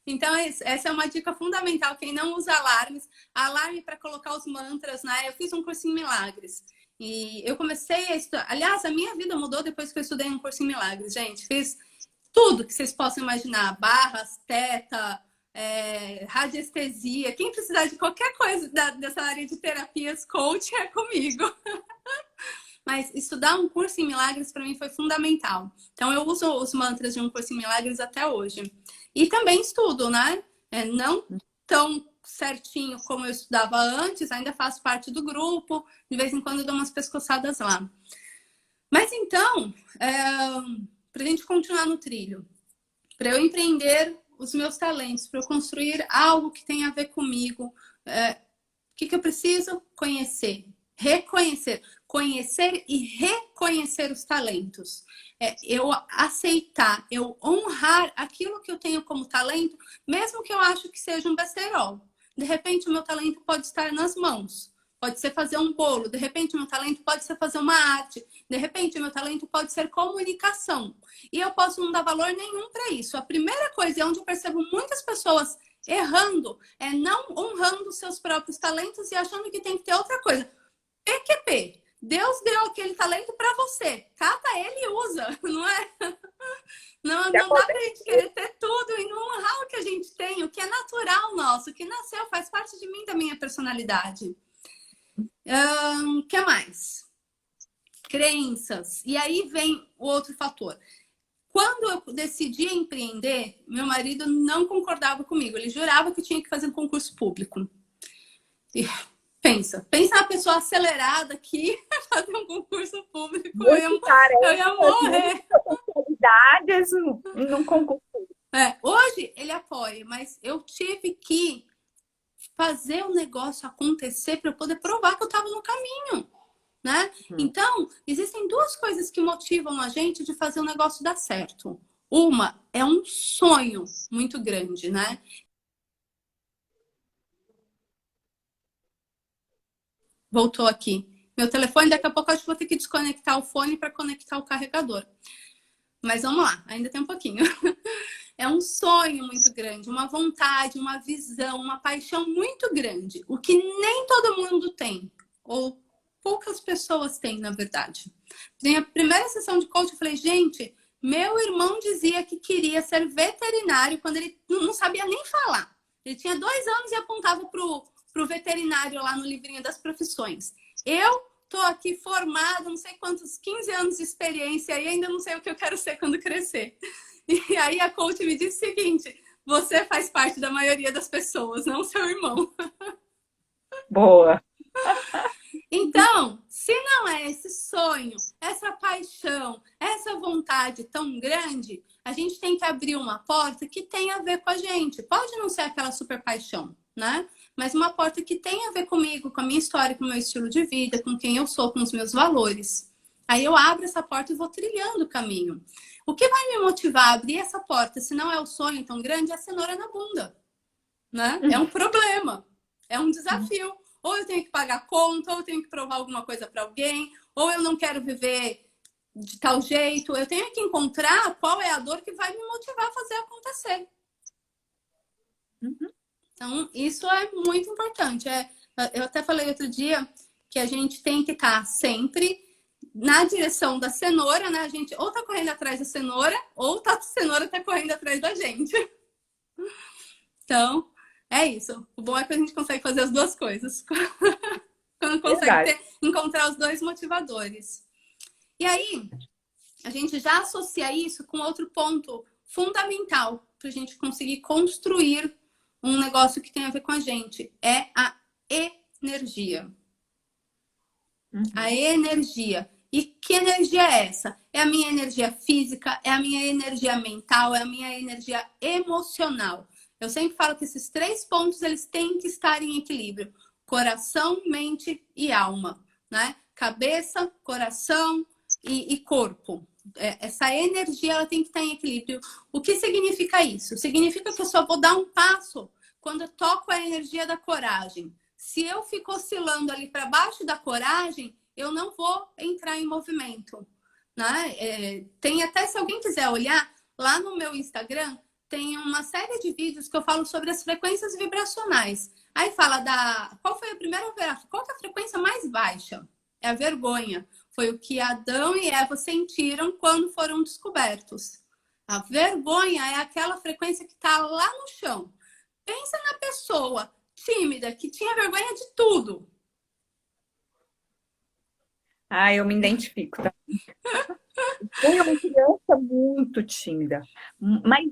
Então, essa é uma dica fundamental. Quem não usa alarmes, alarme para colocar os mantras, né? Eu fiz um curso em milagres. E eu comecei a estudar. Aliás, a minha vida mudou depois que eu estudei um curso em milagres, gente. Fiz tudo que vocês possam imaginar: barras, teta, radiestesia. Quem precisar de qualquer coisa dessa área de terapias, coach é comigo. Mas estudar um curso em milagres para mim foi fundamental. Então eu uso os mantras de um curso em milagres até hoje. E também estudo, né? Não tão certinho como eu estudava antes, ainda faço parte do grupo, de vez em quando eu dou umas pescoçadas lá. Mas então, para a gente continuar no trilho, para eu empreender os meus talentos, para eu construir algo que tenha a ver comigo, o que eu preciso? Conhecer, reconhecer, conhecer e reconhecer os talentos. Eu aceitar, eu honrar aquilo que eu tenho como talento, mesmo que eu acho que seja um besterol. De repente, o meu talento pode estar nas mãos. Pode ser fazer um bolo. De repente, o meu talento pode ser fazer uma arte. De repente, o meu talento pode ser comunicação. E eu posso não dar valor nenhum para isso. A primeira coisa é onde eu percebo muitas pessoas errando, é não honrando seus próprios talentos e achando que tem que ter outra coisa. PQP. Deus deu aquele talento para você. Cata ele e usa, não é? Não, não dá pra gente querer ter tudo e não honrar o que a gente tem, o que é natural nosso, o que nasceu, faz parte de mim, da minha personalidade. Que mais? Crenças. E aí vem o outro fator. Quando eu decidi empreender, meu marido não concordava comigo. Ele jurava que eu tinha que fazer um concurso público. E pensa na pessoa acelerada aqui, fazer um concurso público, eu ia Multitarefas, morrer. muitas responsabilidades num concurso. Hoje ele apoia, mas eu tive que fazer o negócio acontecer para eu poder provar que eu estava no caminho, né? Então, existem duas coisas que motivam a gente de fazer o negócio dar certo. Uma é um sonho muito grande, né? Voltou aqui. Meu telefone, daqui a pouco eu acho que vou ter que desconectar o fone para conectar o carregador. Mas vamos lá, ainda tem um pouquinho. É um sonho muito grande, uma vontade, uma visão, uma paixão muito grande. O que nem todo mundo tem, ou poucas pessoas têm, na verdade. Na primeira sessão de coaching, eu falei, gente, meu irmão dizia que queria ser veterinário quando ele não sabia nem falar. Ele tinha 2 anos e apontava para o veterinário lá no livrinho das profissões. Eu tô aqui formada, não sei quantos, 15 anos de experiência e ainda não sei o que eu quero ser quando crescer. E aí a coach me disse o seguinte, você faz parte da maioria das pessoas, não seu irmão. Boa. Então, se não é esse sonho, essa paixão, essa vontade tão grande, a gente tem que abrir uma porta que tem a ver com a gente. Pode não ser aquela super paixão, né? Mas uma porta que tem a ver comigo, com a minha história, com o meu estilo de vida, com quem eu sou, com os meus valores. Aí eu abro essa porta e vou trilhando o caminho. O que vai me motivar a abrir essa porta, se não é o sonho tão grande, é a cenoura na bunda, né? É um problema, é um desafio. Ou eu tenho que pagar conta, ou eu tenho que provar alguma coisa para alguém, ou eu não quero viver de tal jeito. Eu tenho que encontrar qual é a dor que vai me motivar a fazer acontecer. Então, isso é muito importante. Eu até falei outro dia que a gente tem que estar sempre na direção da cenoura, né? A gente ou tá correndo atrás da cenoura, ou a cenoura tá correndo atrás da gente. Então, é isso. O bom é que a gente consegue fazer as duas coisas. Quando consegue encontrar os dois motivadores. E aí, a gente já associa isso com outro ponto fundamental para a gente conseguir construir um negócio que tem a ver com a gente. É a energia. A energia. E que energia é essa? É a minha energia física, é a minha energia mental, é a minha energia emocional. Eu sempre falo que esses 3 pontos eles têm que estar em equilíbrio. Coração, mente e alma, né? Cabeça, coração e corpo. Essa energia ela tem que estar em equilíbrio. O que significa isso? Significa que eu só vou dar um passo quando eu toco a energia da coragem. Se eu fico oscilando ali para baixo da coragem, eu não vou entrar em movimento, né? Tem até, se alguém quiser olhar, lá no meu Instagram, tem uma série de vídeos que eu falo sobre as frequências vibracionais. Aí fala qual foi a primeira, qual que é a frequência mais baixa? É a vergonha. Foi o que Adão e Eva sentiram quando foram descobertos. A vergonha é aquela frequência que está lá no chão. Pensa na pessoa tímida, que tinha vergonha de tudo. Ah, eu me identifico, tá? Fui uma criança muito tímida, mas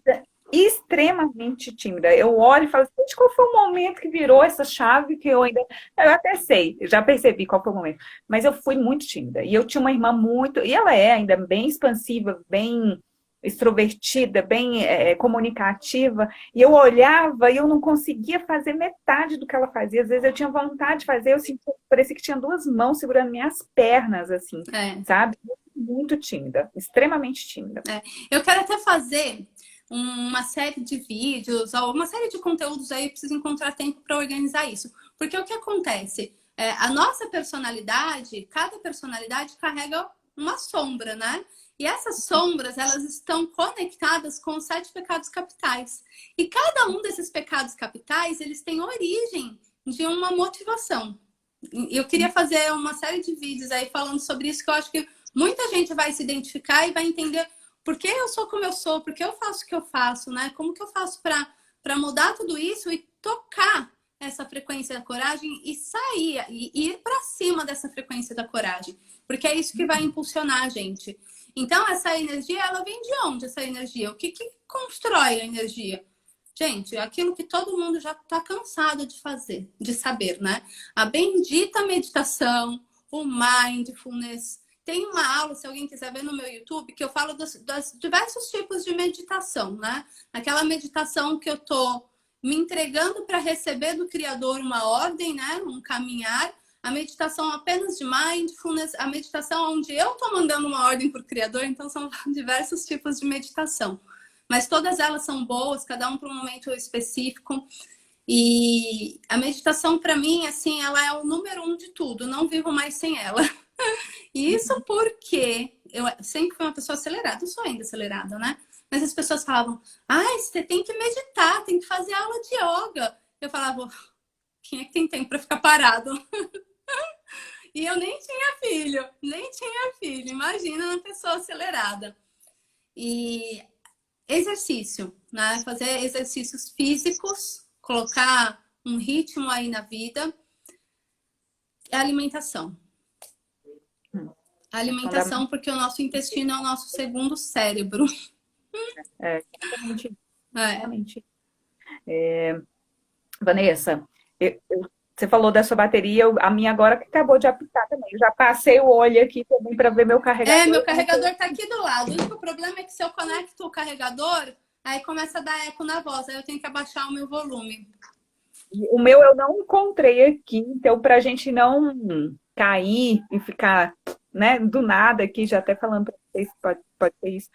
extremamente tímida. Eu olho e falo assim, gente, qual foi o momento que virou essa chave que eu ainda... Eu até sei, já percebi qual foi o momento, mas eu fui muito tímida. E eu tinha uma irmã muito... E ela é ainda bem expansiva, bem extrovertida, bem comunicativa, e eu olhava e eu não conseguia fazer metade do que ela fazia. Às vezes eu tinha vontade de fazer, eu sentia, parecia que tinha 2 mãos segurando minhas pernas, assim, sabe? Muito tímida, extremamente tímida. Eu quero até fazer uma série de vídeos, uma série de conteúdos aí, eu preciso encontrar tempo para organizar isso. Porque o que acontece? A nossa personalidade, cada personalidade carrega uma sombra, né? E essas sombras, elas estão conectadas com os 7 pecados capitais. E cada um desses pecados capitais, eles têm origem de uma motivação. Eu queria fazer uma série de vídeos aí falando sobre isso, que eu acho que muita gente vai se identificar e vai entender por que eu sou como eu sou, por que eu faço o que eu faço, né? Como que eu faço para mudar tudo isso e tocar essa frequência da coragem e sair, e ir para cima dessa frequência da coragem. Porque é isso que vai impulsionar a gente. Então, essa energia, ela vem de onde, essa energia? O que constrói a energia? Gente, aquilo que todo mundo já está cansado de fazer, de saber, né? A bendita meditação, o mindfulness. Tem uma aula, se alguém quiser ver no meu YouTube, que eu falo dos diversos tipos de meditação, né? Aquela meditação que eu tô me entregando para receber do Criador uma ordem, né? Um caminhar. A meditação apenas de mindfulness, a meditação onde eu tô mandando uma ordem para o Criador, então são diversos tipos de meditação. Mas todas elas são boas, cada um para um momento específico. E a meditação, para mim, assim, ela é o número um de tudo. Não vivo mais sem ela. E isso porque eu sempre fui uma pessoa acelerada. Eu sou ainda acelerada, né? Mas as pessoas falavam, ai, você tem que meditar, tem que fazer aula de yoga. Eu falava, quem é que tem tempo para ficar parado? E eu nem tinha filho, nem tinha filho. Imagina uma pessoa acelerada. E exercício, né? Fazer exercícios físicos, colocar um ritmo aí na vida. É alimentação. A alimentação, porque o nosso intestino é o nosso segundo cérebro. Exatamente. É. Exatamente. Vanessa, você falou da sua bateria, a minha agora que acabou de apitar também. Eu já passei o olho aqui também para ver meu carregador. Meu carregador tá aqui do lado. O único problema é que se eu conecto o carregador, aí começa a dar eco na voz. Aí eu tenho que abaixar o meu volume. O meu eu não encontrei aqui, então para a gente não cair e ficar, né, do nada aqui, já até falando para vocês, pode ser isso.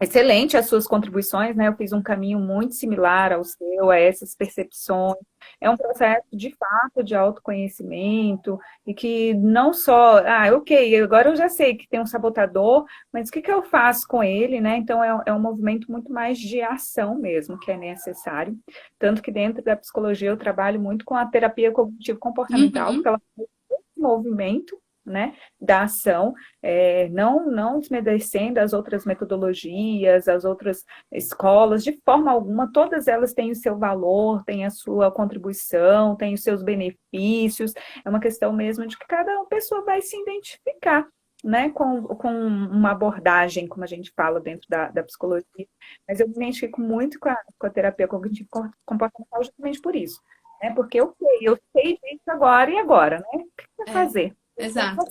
Excelente as suas contribuições, né? Eu fiz um caminho muito similar ao seu, a essas percepções. É um processo de fato de autoconhecimento e que não só, ok, agora eu já sei que tem um sabotador, mas o que eu faço com ele, né? Então é um movimento muito mais de ação mesmo que é necessário. Tanto que dentro da psicologia eu trabalho muito com a terapia cognitivo-comportamental, porque ela faz esse movimento, né, da ação, não desmerecendo as outras metodologias, as outras escolas, de forma alguma, todas elas têm o seu valor, têm a sua contribuição, têm os seus benefícios, é uma questão mesmo de que cada pessoa vai se identificar, né, com uma abordagem, como a gente fala dentro da psicologia, mas eu me identifico muito com a terapia cognitivo-comportamental justamente por isso, né, porque eu sei disso agora e agora, né, o que vai fazer? Exato.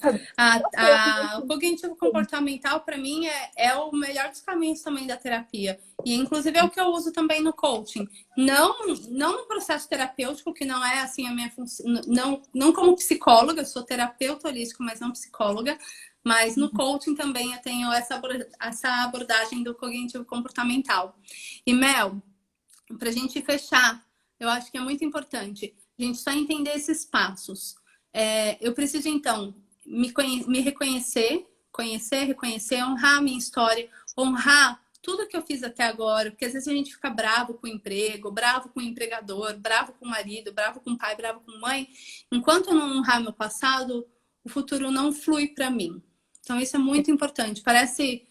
O cognitivo comportamental, para mim, é o melhor dos caminhos também da terapia. E, inclusive, é o que eu uso também no coaching. Não no processo terapêutico, que não é assim a minha função. Não como psicóloga, eu sou terapeuta holístico, mas não psicóloga. Mas no coaching também eu tenho essa abordagem do cognitivo comportamental. E, Mel, para a gente fechar, eu acho que é muito importante a gente só entender esses passos. Eu preciso, então, me reconhecer, reconhecer, honrar a minha história, honrar tudo que eu fiz até agora, porque às vezes a gente fica bravo com o emprego, bravo com o empregador, bravo com o marido, bravo com o pai, bravo com a mãe. Enquanto eu não honrar meu passado, o futuro não flui para mim. Então, isso é muito importante. Parece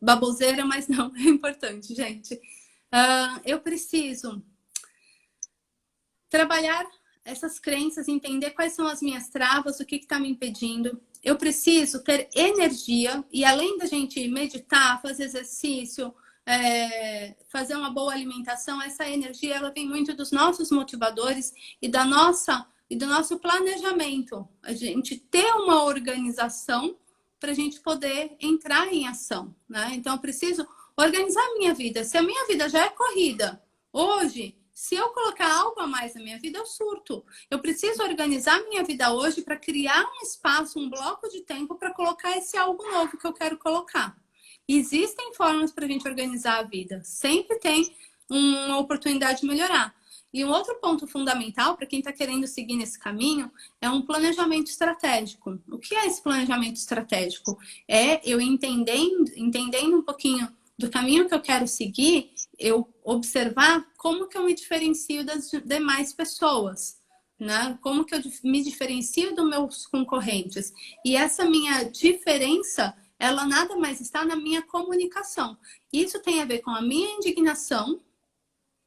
baboseira, mas não, é importante, gente. Eu preciso trabalhar essas crenças, entender quais são as minhas travas, o que está me impedindo. Eu preciso ter energia e além da gente meditar, fazer exercício, fazer uma boa alimentação, essa energia ela vem muito dos nossos motivadores e do nosso planejamento. A gente ter uma organização para a gente poder entrar em ação, né? Então eu preciso organizar a minha vida. Se a minha vida já é corrida, hoje se eu colocar algo a mais na minha vida, eu surto. Eu preciso organizar minha vida hoje para criar um espaço, um bloco de tempo para colocar esse algo novo que eu quero colocar. Existem formas para a gente organizar a vida. Sempre tem uma oportunidade de melhorar. E um outro ponto fundamental para quem está querendo seguir nesse caminho é um planejamento estratégico. O que é esse planejamento estratégico? É eu entendendo um pouquinho do caminho que eu quero seguir, eu observar como que eu me diferencio das demais pessoas, né? Como que eu me diferencio dos meus concorrentes. E essa minha diferença, ela nada mais está na minha comunicação. Isso tem a ver com a minha indignação,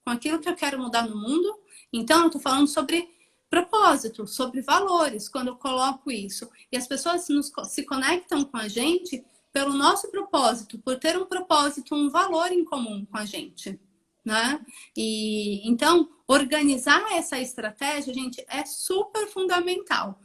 com aquilo que eu quero mudar no mundo. Então, eu estou falando sobre propósito, sobre valores, quando eu coloco isso. E as pessoas se conectam com a gente pelo nosso propósito, por ter um propósito, um valor em comum com a gente, né? E então organizar essa estratégia, gente, é super fundamental.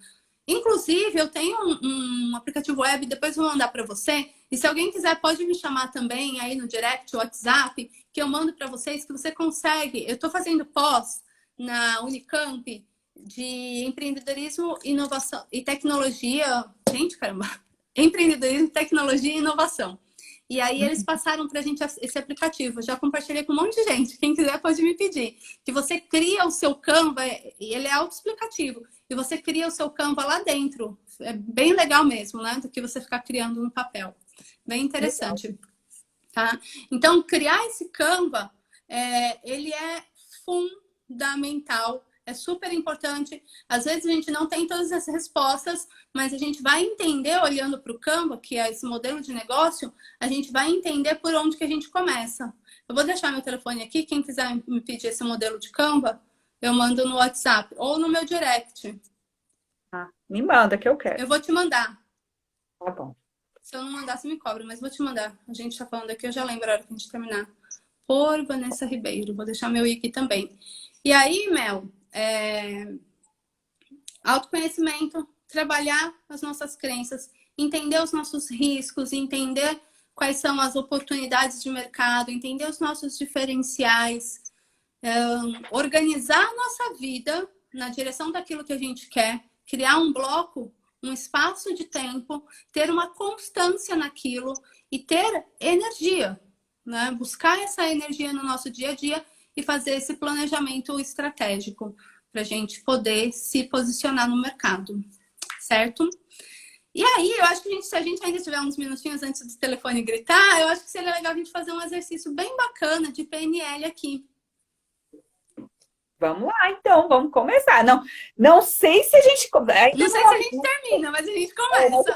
Inclusive, eu tenho um aplicativo web, depois eu vou mandar para você. E se alguém quiser, pode me chamar também aí no direct, WhatsApp, que eu mando para vocês, que você consegue. Eu estou fazendo pós na Unicamp de empreendedorismo, inovação e tecnologia. Gente, caramba! Empreendedorismo, tecnologia e inovação. E aí eles passaram pra gente esse aplicativo. Eu já compartilhei com um monte de gente. Quem quiser pode me pedir. Que você cria o seu Canva, ele é autoexplicativo. E você cria o seu Canva lá dentro. É bem legal mesmo, né? Do que você ficar criando no papel. Bem interessante. Tá? Então, criar esse Canva, ele é fundamental, é super importante. Às vezes a gente não tem todas as respostas, mas a gente vai entender olhando para o Canva, que é esse modelo de negócio, a gente vai entender por onde que a gente começa. Eu vou deixar meu telefone aqui, quem quiser me pedir esse modelo de Canva, eu mando no WhatsApp ou no meu direct. Ah, me manda que eu quero. Eu vou te mandar. Tá bom. Se eu não mandar, você me cobra, mas vou te mandar. A gente tá falando aqui, eu já lembro a hora que a gente terminar. Por Vanessa Ribeiro. Vou deixar meu i aqui também. E aí, Mel, autoconhecimento, trabalhar as nossas crenças, entender os nossos riscos, entender quais são as oportunidades de mercado, entender os nossos diferenciais, organizar a nossa vida na direção daquilo que a gente quer, criar um bloco, um espaço de tempo, ter uma constância naquilo e ter energia, né? Buscar essa energia no nosso dia a dia e fazer esse planejamento estratégico para a gente poder se posicionar no mercado, certo? E aí, eu acho que se a gente ainda tiver uns minutinhos antes do telefone gritar, eu acho que seria legal a gente fazer um exercício bem bacana de PNL aqui. Vamos lá, então, vamos começar. Não sei se a gente. Não sei se a gente termina, mas a gente começa.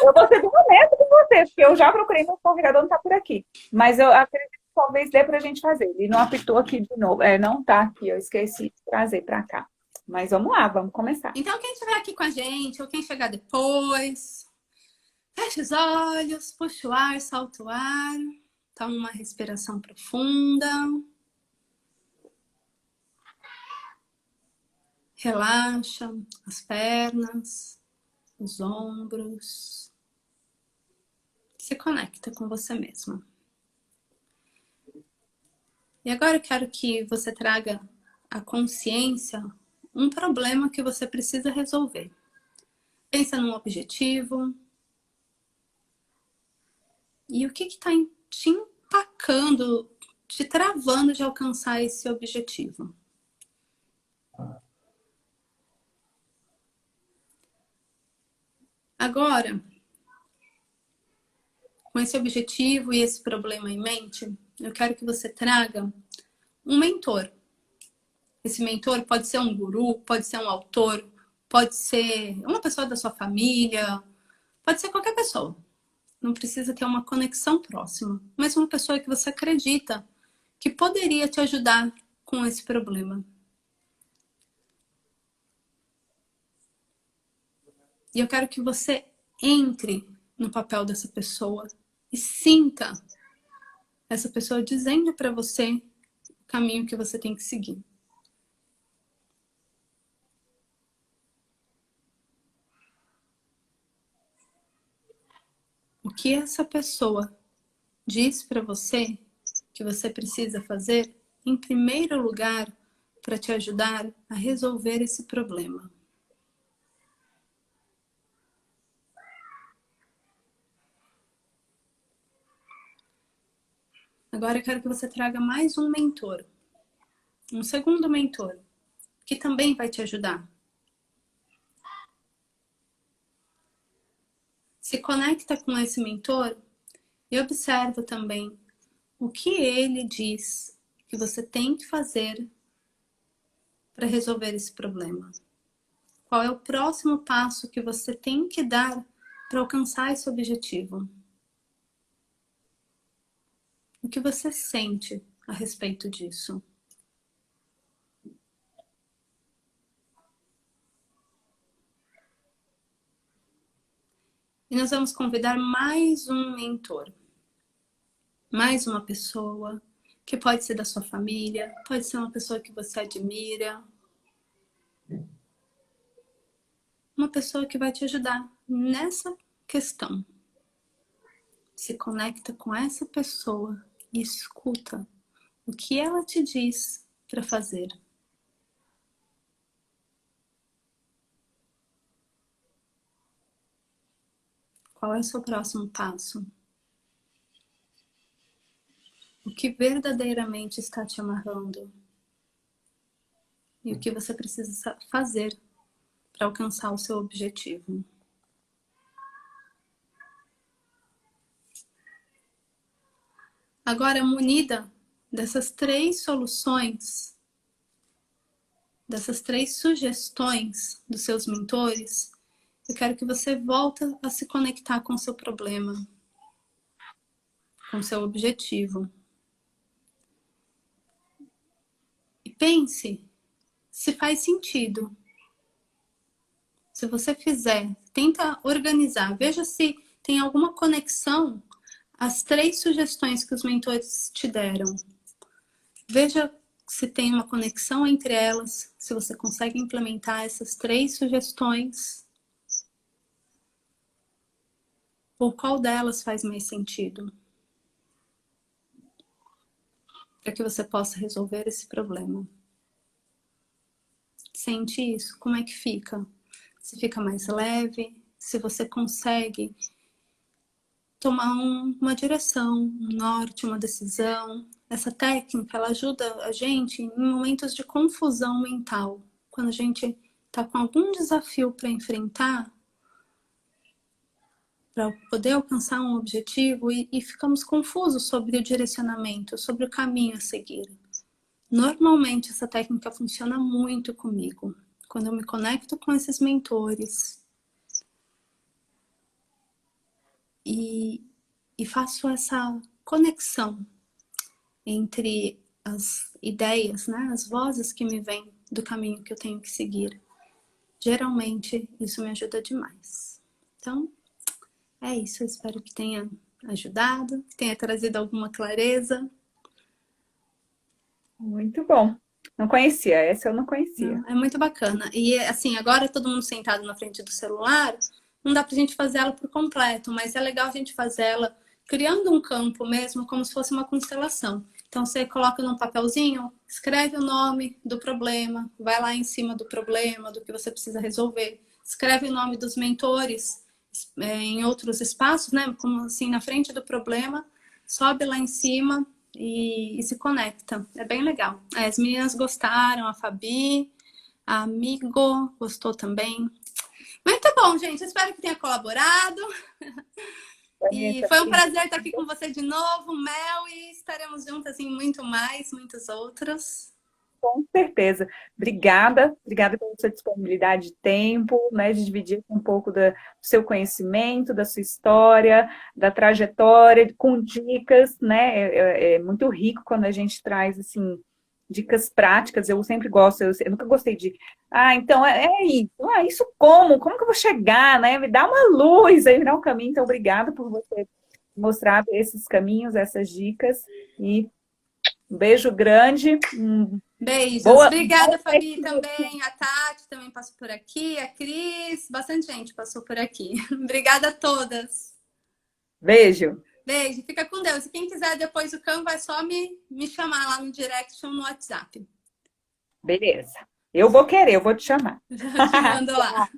Eu vou ser bem honesta com você, porque eu já procurei, meu convidado não está por aqui. Mas eu acredito que talvez dê para a gente fazer. Ele não apitou aqui de novo. Não está aqui, eu esqueci de trazer para cá. Mas vamos lá, vamos começar. Então, quem estiver aqui com a gente, ou quem chegar depois, fecha os olhos, puxa o ar, solta o ar. Toma uma respiração profunda. Relaxa as pernas, os ombros. Se conecta com você mesma. E agora eu quero que você traga à consciência um problema que você precisa resolver. Pensa num objetivo. E o que está te empacando, te travando de alcançar esse objetivo? Agora, com esse objetivo e esse problema em mente, eu quero que você traga um mentor. Esse mentor pode ser um guru, pode ser um autor, pode ser uma pessoa da sua família, pode ser qualquer pessoa. Não precisa ter uma conexão próxima, mas uma pessoa que você acredita que poderia te ajudar com esse problema. E eu quero que você entre no papel dessa pessoa e sinta essa pessoa dizendo para você o caminho que você tem que seguir. O que essa pessoa diz para você que você precisa fazer, em primeiro lugar, para te ajudar a resolver esse problema. Agora eu quero que você traga mais um mentor, um segundo mentor, que também vai te ajudar. Se conecta com esse mentor e observa também o que ele diz que você tem que fazer para resolver esse problema. Qual é o próximo passo que você tem que dar para alcançar esse objetivo? O que você sente a respeito disso? E nós vamos convidar mais um mentor, mais uma pessoa, que pode ser da sua família, pode ser uma pessoa que você admira, uma pessoa que vai te ajudar nessa questão. Se conecta com essa pessoa e escuta o que ela te diz para fazer. Qual é o seu próximo passo? o que verdadeiramente está te amarrando e o que você precisa fazer para alcançar o seu objetivo. Agora, munida dessas 3 soluções, dessas 3 sugestões dos seus mentores, eu quero que você volte a se conectar com o seu problema, com o seu objetivo. E pense se faz sentido. Se você fizer, tenta organizar, veja se tem alguma conexão às 3 sugestões que os mentores te deram. Veja se tem uma conexão entre elas, se você consegue implementar essas 3 sugestões, ou qual delas faz mais sentido, para que você possa resolver esse problema. Sente isso? Como é que fica? Se fica mais leve, se você consegue tomar uma direção, um norte, uma decisão. Essa técnica, ela ajuda a gente em momentos de confusão mental. Quando a gente está com algum desafio para enfrentar, para poder alcançar um objetivo e ficamos confusos sobre o direcionamento, sobre o caminho a seguir. Normalmente, essa técnica funciona muito comigo. Quando eu me conecto com esses mentores e faço essa conexão entre as ideias, né, as vozes que me vêm do caminho que eu tenho que seguir. Geralmente, isso me ajuda demais. Então, é isso. Eu espero que tenha ajudado, que tenha trazido alguma clareza. Muito bom. Não conhecia, essa eu não conhecia. É muito bacana. E assim, agora todo mundo sentado na frente do celular, não dá pra gente fazer ela por completo, mas é legal a gente fazer ela criando um campo mesmo, como se fosse uma constelação. Então você coloca num papelzinho, escreve o nome do problema, vai lá em cima do problema, do que você precisa resolver. Escreve o nome dos mentores em outros espaços, né? Como assim, na frente do problema, sobe lá em cima e se conecta. É bem legal. As meninas gostaram, a Fabi, a Amigo gostou também. Muito bom, gente. Espero que tenha colaborado. E foi um prazer estar aqui com você de novo, Mel, e estaremos juntas em muito mais, muitos outros. Com certeza. Obrigada pela sua disponibilidade de tempo, né, de dividir um pouco do seu conhecimento, da sua história, da trajetória, com dicas, né? É muito rico quando a gente traz, assim, dicas práticas. Eu sempre gosto, eu nunca gostei de, então é isso. Isso como? Como que eu vou chegar, né? Me dá uma luz aí, me dá um caminho. Então, obrigada por você mostrar esses caminhos, essas dicas, e um beijo grande. Beijos. Boa. Obrigada, Fabi, também. A Tati também passou por aqui. A Cris, bastante gente passou por aqui. Obrigada a todas. Beijo. Beijo. Fica com Deus. E quem quiser depois o Canva, é só me chamar lá no direct ou no WhatsApp. Beleza. Eu vou querer, eu vou te chamar. Já te mando lá.